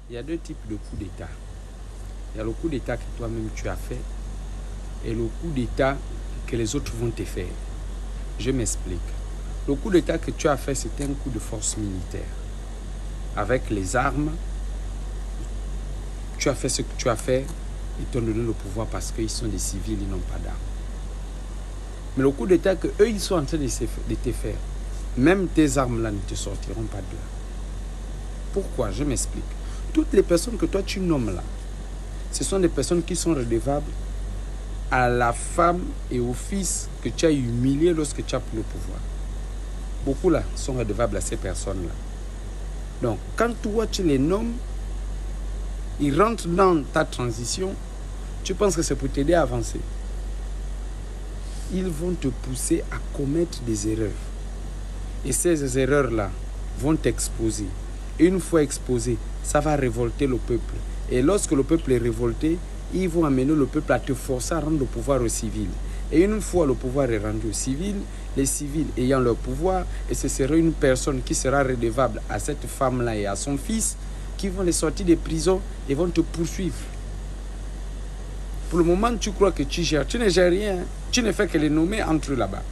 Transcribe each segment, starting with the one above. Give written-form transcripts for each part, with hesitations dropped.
Il y a deux types de coups d'État. Il y a le coup d'État que toi-même tu as fait et le coup d'État que les autres vont te faire. Je m'explique. Le coup d'État que tu as fait, c'était un coup de force militaire. Avec les armes, tu as fait ce que tu as fait, ils t'ont donné le pouvoir parce qu'ils sont des civils, ils n'ont pas d'armes. Mais le coup d'État que eux ils sont en train de te faire, même tes armes-là ne te sortiront pas de là. Pourquoi? Je m'explique. Toutes les personnes que toi tu nommes là, ce sont des personnes qui sont redevables à la femme et au fils que tu as humilié lorsque tu as pris le pouvoir. Beaucoup là sont redevables à ces personnes-là. Donc, quand toi tu les nommes, ils rentrent dans ta transition, tu penses que c'est pour t'aider à avancer. Ils vont te pousser à commettre des erreurs. Et ces erreurs-là vont t'exposer. Et une fois exposé, ça va révolter le peuple. Et lorsque le peuple est révolté, ils vont amener le peuple à te forcer à rendre le pouvoir aux civils. Et une fois le pouvoir est rendu aux civils, les civils ayant leur pouvoir, et ce serait une personne qui sera redevable à cette femme-là et à son fils, qui vont les sortir des prisons et vont te poursuivre. Pour le moment, tu crois que tu gères. Tu ne gères rien. Tu ne fais que les nommer entre eux là-bas.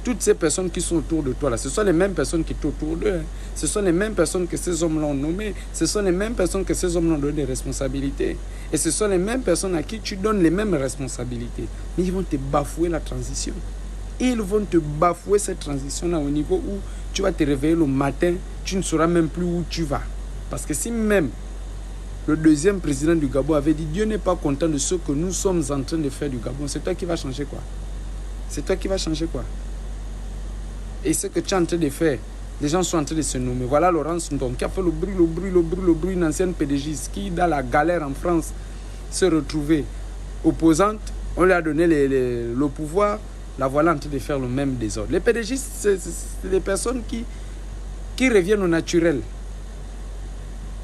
Toutes ces personnes qui sont autour de toi, là, ce sont les mêmes personnes qui sont autour d'eux. Ce sont les mêmes personnes que ces hommes-là ont nommées. Ce sont les mêmes personnes que ces hommes-là ont donné des responsabilités. Et ce sont les mêmes personnes à qui tu donnes les mêmes responsabilités. Mais ils vont te bafouer la transition. Ils vont te bafouer cette transition-là au niveau où tu vas te réveiller le matin, tu ne sauras même plus où tu vas. Parce que si même le deuxième président du Gabon avait dit « Dieu n'est pas content de ce que nous sommes en train de faire du Gabon », c'est toi qui vas changer quoi? C'est toi qui vas changer quoi? Et ce que tu es en train de faire, les gens sont en train de se nommer. Voilà Laurence Ndong qui a fait le bruit, une ancienne PDGiste qui, dans la galère en France, s'est retrouvée opposante. On lui a donné le pouvoir. La voilà en train de faire le même désordre. Les PDGistes, c'est des personnes qui reviennent au naturel.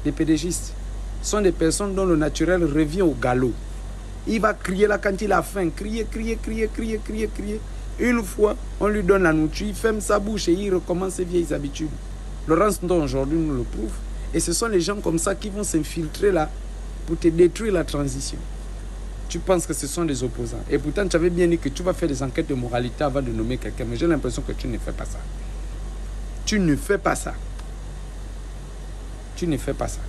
Les PDGistes sont des personnes dont le naturel revient au galop. Il va crier là quand il a faim. Crier. Une fois, on lui donne la nourriture, il ferme sa bouche et il recommence ses vieilles habitudes. Laurence Ndong aujourd'hui nous le prouve. Et ce sont les gens comme ça qui vont s'infiltrer là pour te détruire la transition. Tu penses que ce sont des opposants. Et pourtant, tu avais bien dit que tu vas faire des enquêtes de moralité avant de nommer quelqu'un. Mais j'ai l'impression que tu ne fais pas ça. Tu ne fais pas ça. Tu ne fais pas ça.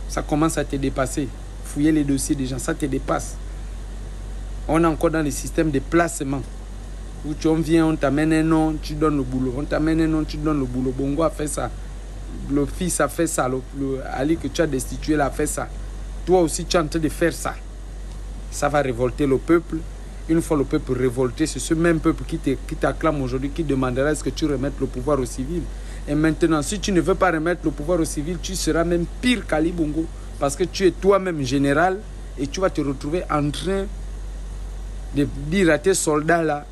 Ça commence à te dépasser. Fouiller les dossiers des gens, ça te dépasse. On est encore dans le système de placement. Où on vient, on t'amène un nom, tu donnes le boulot. On t'amène un nom, tu donnes le boulot. Bongo a fait ça. Le fils a fait ça. Le Ali que tu as destitué a fait ça. Toi aussi, tu es en train de faire ça. Ça va révolter le peuple. Une fois le peuple révolté, c'est ce même peuple qui t'acclame aujourd'hui, qui demandera est-ce que tu remettes le pouvoir aux civils. Et maintenant, si tu ne veux pas remettre le pouvoir aux civils, tu seras même pire qu'Ali Bongo. Parce que tu es toi-même général et tu vas te retrouver en train de dire à tes soldats là,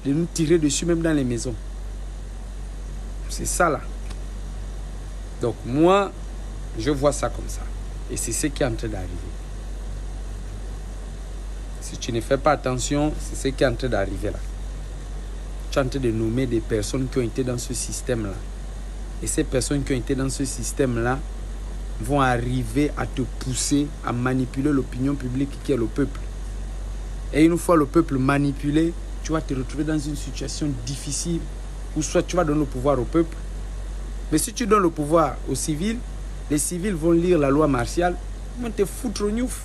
de nous tirer dessus même dans les maisons. C'est ça là. Donc moi, je vois ça comme ça. Et c'est ce qui est en train d'arriver. Si tu ne fais pas attention, c'est ce qui est en train d'arriver là. Tu es en train de nommer des personnes qui ont été dans ce système là. Et ces personnes qui ont été dans ce système là vont arriver à te pousser à manipuler l'opinion publique qui est le peuple. Et une fois le peuple manipulé, tu vas te retrouver dans une situation difficile où soit tu vas donner le pouvoir au peuple. Mais si tu donnes le pouvoir aux civils, les civils vont lire la loi martiale, ils vont te foutre au gnouf.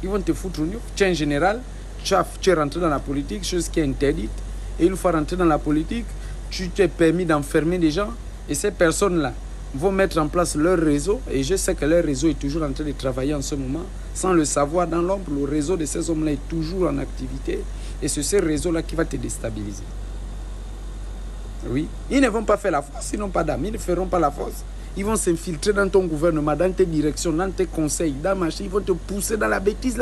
Ils vont te foutre au gnouf. Tu es un général, tu es rentré dans la politique, chose qui est interdite. Et une fois rentré dans la politique, tu t'es permis d'enfermer des gens. Et ces personnes-là vont mettre en place leur réseau. Et je sais que leur réseau est toujours en train de travailler en ce moment. Sans le savoir dans l'ombre, le réseau de ces hommes-là est toujours en activité. Et c'est ce réseau-là qui va te déstabiliser. Oui, ils ne vont pas faire la force, ils n'ont pas d'âme, ils ne feront pas la force. Ils vont s'infiltrer dans ton gouvernement, dans tes directions, dans tes conseils, dans machin. Ils vont te pousser dans la bêtise,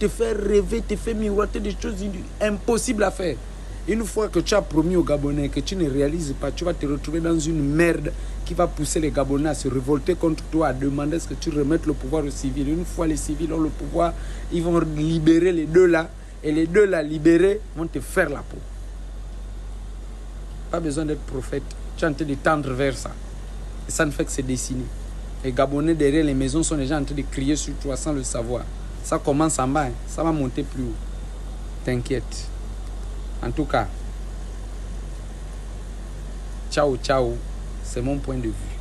te faire rêver, te faire miroiter des choses impossibles à faire. Une fois que tu as promis aux Gabonais que tu ne réalises pas, tu vas te retrouver dans une merde qui va pousser les Gabonais à se révolter contre toi, à demander ce que tu remettes le pouvoir aux civils. Une fois les civils ont le pouvoir, ils vont libérer les deux là, et les deux là libérés vont te faire la peau. Pas besoin d'être prophète, tu es en train de tendre vers ça. Et ça ne fait que se dessiner. Les Gabonais derrière les maisons sont déjà en train de crier sur toi sans le savoir. Ça commence en bas, hein. Ça va monter plus haut. T'inquiète. En tout cas, ciao, ciao. C'est mon point de vue.